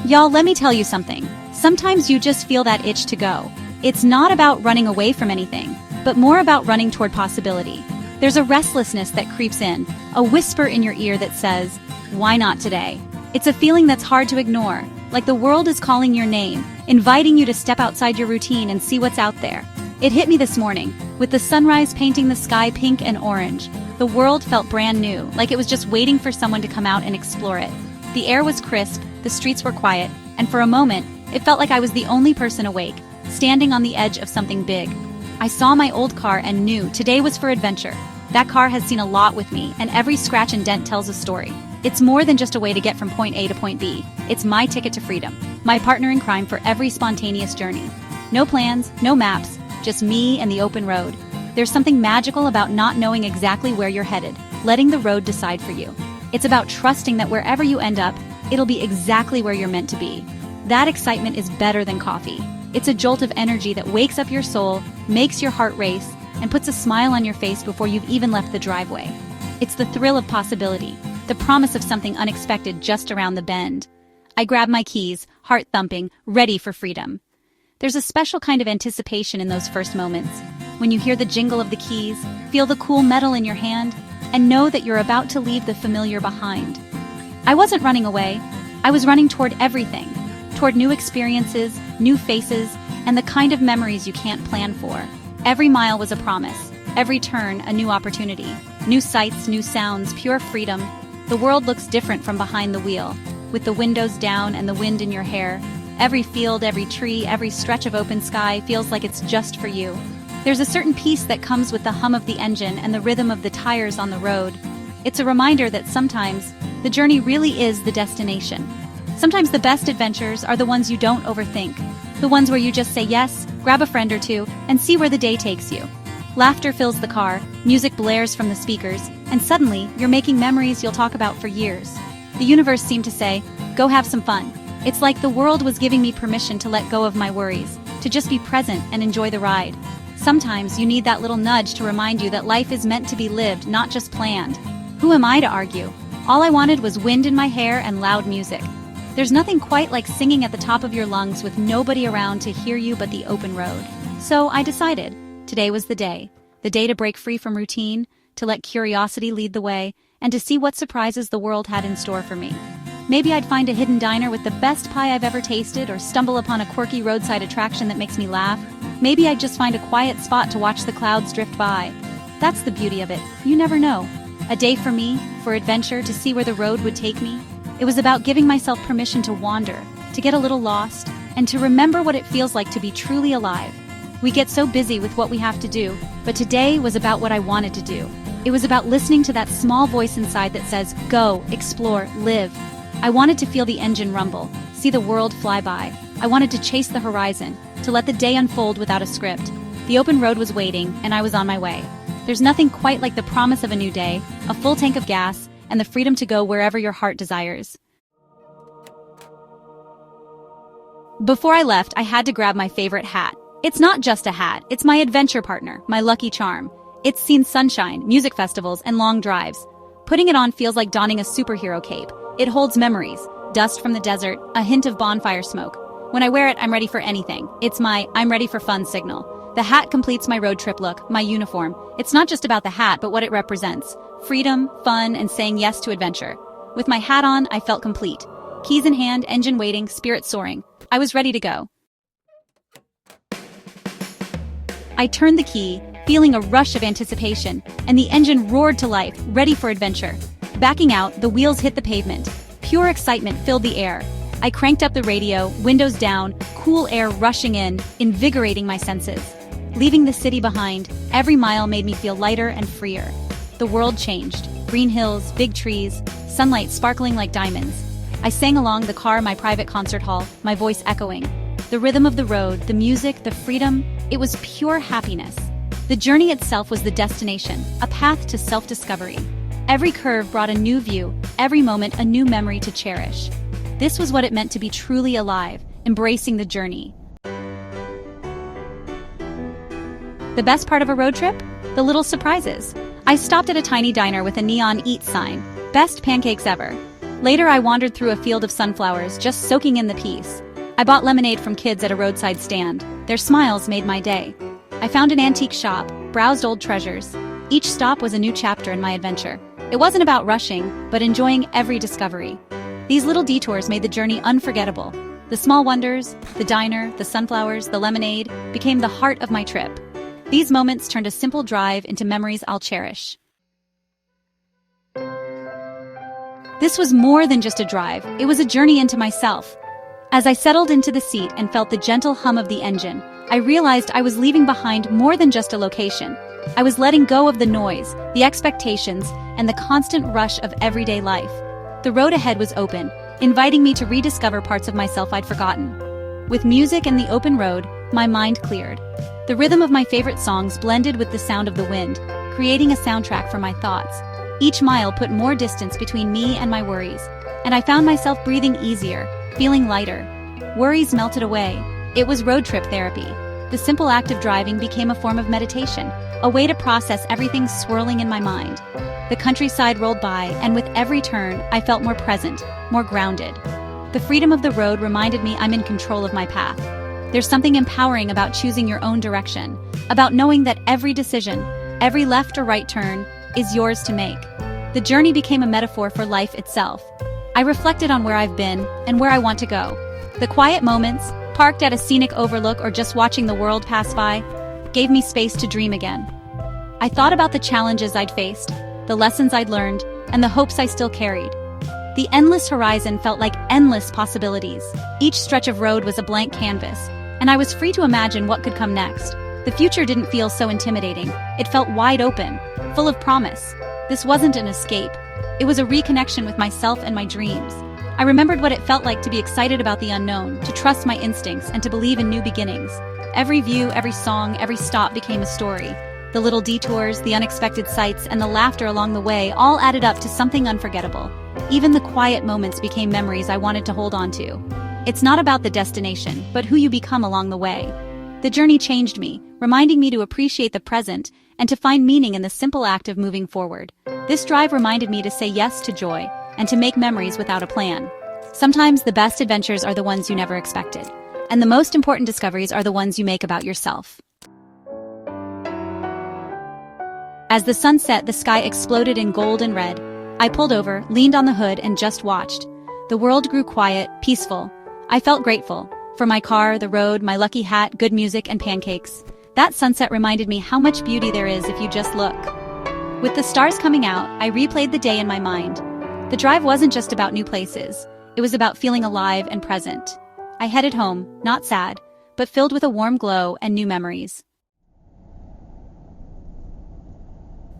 Y'all, let me tell you something. Sometimes you just feel that itch to go. It's not about running away from anything, but more about running toward possibility. There's a restlessness that creeps in, a whisper in your ear that says, "Why not today?" It's a feeling that's hard to ignore, like the world is calling your name, inviting you to step outside your routine and see what's out there. It hit me this morning, with the sunrise painting the sky pink and orange. The world felt brand new, like it was just waiting for someone to come out and explore it. The air was crisp, the streets were quiet, and for a moment, it felt like I was the only person awake, standing on the edge of something big. I saw my old car and knew today was for adventure. That car has seen a lot with me, and every scratch and dent tells a story. It's more than just a way to get from point A to point B. It's my ticket to freedom, my partner in crime for every spontaneous journey. No plans, no maps, just me and the open road. There's something magical about not knowing exactly where you're headed, letting the road decide for you. It's about trusting that wherever you end up, it'll be exactly where you're meant to be. That excitement is better than coffee. It's a jolt of energy that wakes up your soul, makes your heart race, and puts a smile on your face before you've even left the driveway. It's the thrill of possibility, the promise of something unexpected just around the bend. I grab my keys, heart thumping, ready for freedom. There's a special kind of anticipation in those first moments, when you hear the jingle of the keys, feel the cool metal in your hand, and know that you're about to leave the familiar behind. I wasn't running away. I was running toward everything, toward new experiences, new faces, and the kind of memories you can't plan for. Every mile was a promise, every turn a new opportunity. New sights, new sounds, pure freedom. The world looks different from behind the wheel, with the windows down and the wind in your hair. Every field, every tree, every stretch of open sky feels like it's just for you. There's a certain peace that comes with the hum of the engine and the rhythm of the tires on the road. It's a reminder that sometimes the journey really is the destination. Sometimes the best adventures are the ones you don't overthink, the ones where you just say yes, grab a friend or two, and see where the day takes you. Laughter fills the car, music blares from the speakers, and suddenly you're making memories you'll talk about for years. The universe seemed to say, "Go have some fun." It's like the world was giving me permission to let go of my worries, to just be present and enjoy the ride. Sometimes you need that little nudge to remind you that life is meant to be lived, not just planned. Who am I to argue? All I wanted was wind in my hair and loud music. There's nothing quite like singing at the top of your lungs with nobody around to hear you but the open road. So I decided, today was the day to break free from routine, to let curiosity lead the way, and to see what surprises the world had in store for me. Maybe I'd find a hidden diner with the best pie I've ever tasted, or stumble upon a quirky roadside attraction that makes me laugh. Maybe I'd just find a quiet spot to watch the clouds drift by. That's the beauty of it. You never know. A day for me, for adventure, to see where the road would take me. It was about giving myself permission to wander, to get a little lost, and to remember what it feels like to be truly alive. We get so busy with what we have to do, but today was about what I wanted to do. It was about listening to that small voice inside that says, go, explore, live. I wanted to feel the engine rumble, see the world fly by. I wanted to chase the horizon, to let the day unfold without a script. The open road was waiting, and I was on my way. There's nothing quite like the promise of a new day, a full tank of gas, and the freedom to go wherever your heart desires. Before I left, I had to grab my favorite hat. It's not just a hat, it's my adventure partner, my lucky charm. It's seen sunshine, music festivals, and long drives. Putting it on feels like donning a superhero cape. It holds memories, dust from the desert, a hint of bonfire smoke. When I wear it, I'm ready for anything. It's my I'm ready for fun signal. The hat completes my road trip look, my uniform. It's not just about the hat, but what it represents. Freedom, fun, and saying yes to adventure. With my hat on, I felt complete. Keys in hand, engine waiting, spirit soaring. I was ready to go. I turned the key, feeling a rush of anticipation, and the engine roared to life, ready for adventure. Backing out, the wheels hit the pavement. Pure excitement filled the air. I cranked up the radio, windows down, cool air rushing in, invigorating my senses. Leaving the city behind, every mile made me feel lighter and freer. The world changed. Green hills, big trees, sunlight sparkling like diamonds. I sang along the car, my private concert hall, my voice echoing. The rhythm of the road, the music, the freedom, it was pure happiness. The journey itself was the destination, a path to self-discovery. Every curve brought a new view, every moment a new memory to cherish. This was what it meant to be truly alive, embracing the journey. The best part of a road trip? The little surprises. I stopped at a tiny diner with a neon eat sign. Best pancakes ever. Later, I wandered through a field of sunflowers, just soaking in the peace. I bought lemonade from kids at a roadside stand. Their smiles made my day. I found an antique shop, browsed old treasures. Each stop was a new chapter in my adventure. It wasn't about rushing, but enjoying every discovery. These little detours made the journey unforgettable. The small wonders, the diner, the sunflowers, the lemonade, became the heart of my trip. These moments turned a simple drive into memories I'll cherish. This was more than just a drive, it was a journey into myself. As I settled into the seat and felt the gentle hum of the engine, I realized I was leaving behind more than just a location. I was letting go of the noise, the expectations, and the constant rush of everyday life. The road ahead was open, inviting me to rediscover parts of myself I'd forgotten. With music and the open road, my mind cleared. The rhythm of my favorite songs blended with the sound of the wind, creating a soundtrack for my thoughts. Each mile put more distance between me and my worries, and I found myself breathing easier, feeling lighter. Worries melted away. It was road trip therapy. The simple act of driving became a form of meditation, a way to process everything swirling in my mind. The countryside rolled by, and with every turn, I felt more present, more grounded. The freedom of the road reminded me I'm in control of my path. There's something empowering about choosing your own direction, about knowing that every decision, every left or right turn, is yours to make. The journey became a metaphor for life itself. I reflected on where I've been and where I want to go. The quiet moments, parked at a scenic overlook or just watching the world pass by, gave me space to dream again. I thought about the challenges I'd faced, the lessons I'd learned, and the hopes I still carried. The endless horizon felt like endless possibilities. Each stretch of road was a blank canvas, and I was free to imagine what could come next. The future didn't feel so intimidating. It felt wide open, full of promise. This wasn't an escape. It was a reconnection with myself and my dreams. I remembered what it felt like to be excited about the unknown, to trust my instincts, and to believe in new beginnings. Every view, every song, every stop became a story. The little detours, the unexpected sights, and the laughter along the way all added up to something unforgettable. Even the quiet moments became memories I wanted to hold on to. It's not about the destination, but who you become along the way. The journey changed me, reminding me to appreciate the present and to find meaning in the simple act of moving forward. This drive reminded me to say yes to joy and to make memories without a plan. Sometimes the best adventures are the ones you never expected, and the most important discoveries are the ones you make about yourself. As the sun set, the sky exploded in gold and red. I pulled over, leaned on the hood, and just watched. The world grew quiet, peaceful. I felt grateful for my car, the road, my lucky hat, good music, and pancakes. That sunset reminded me how much beauty there is if you just look. With the stars coming out, I replayed the day in my mind. The drive wasn't just about new places. It was about feeling alive and present. I headed home, not sad, but filled with a warm glow and new memories.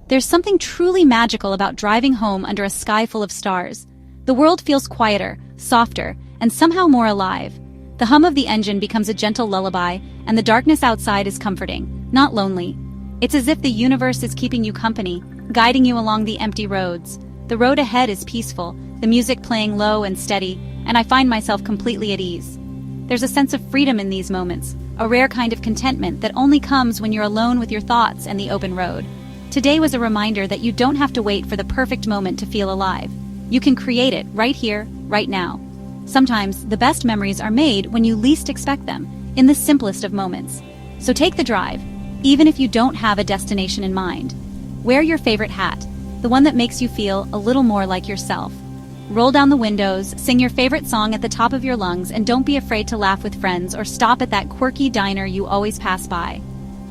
There's something truly magical about driving home under a sky full of stars. The world feels quieter, softer, and somehow more alive. The hum of the engine becomes a gentle lullaby, and the darkness outside is comforting, not lonely. It's as if the universe is keeping you company, guiding you along the empty roads. The road ahead is peaceful, the music playing low and steady, and I find myself completely at ease. There's a sense of freedom in these moments, a rare kind of contentment that only comes when you're alone with your thoughts and the open road. Today was a reminder that you don't have to wait for the perfect moment to feel alive. You can create it right here, right now. Sometimes the best memories are made when you least expect them, in the simplest of moments. So take the drive, even if you don't have a destination in mind. Wear your favorite hat, the one that makes you feel a little more like yourself. Roll down the windows, sing your favorite song at the top of your lungs, and don't be afraid to laugh with friends or stop at that quirky diner you always pass by.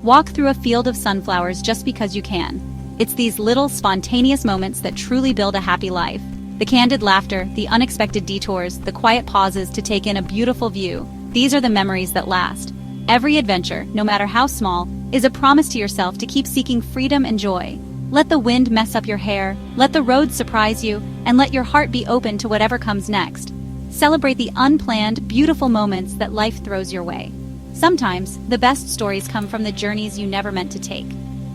Walk through a field of sunflowers just because you can. It's these little, spontaneous moments that truly build a happy life. The candid laughter, the unexpected detours, the quiet pauses to take in a beautiful view. These are the memories that last. Every adventure, no matter how small, is a promise to yourself to keep seeking freedom and joy. Let the wind mess up your hair, let the road surprise you, and let your heart be open to whatever comes next. Celebrate the unplanned, beautiful moments that life throws your way. Sometimes, the best stories come from the journeys you never meant to take.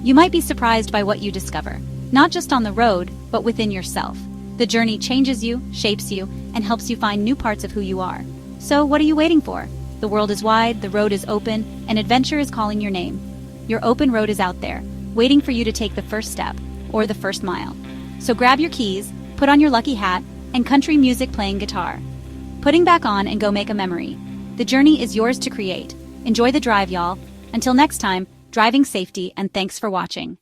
You might be surprised by what you discover, not just on the road, but within yourself. The journey changes you, shapes you, and helps you find new parts of who you are. So what are you waiting for? The world is wide, the road is open, and adventure is calling your name. Your open road is out there, waiting for you to take the first step, or the first mile. So grab your keys, put on your lucky hat, and country music playing guitar. Putting back on and go make a memory. The journey is yours to create. Enjoy the drive, y'all. Until next time, driving safety, and thanks for watching.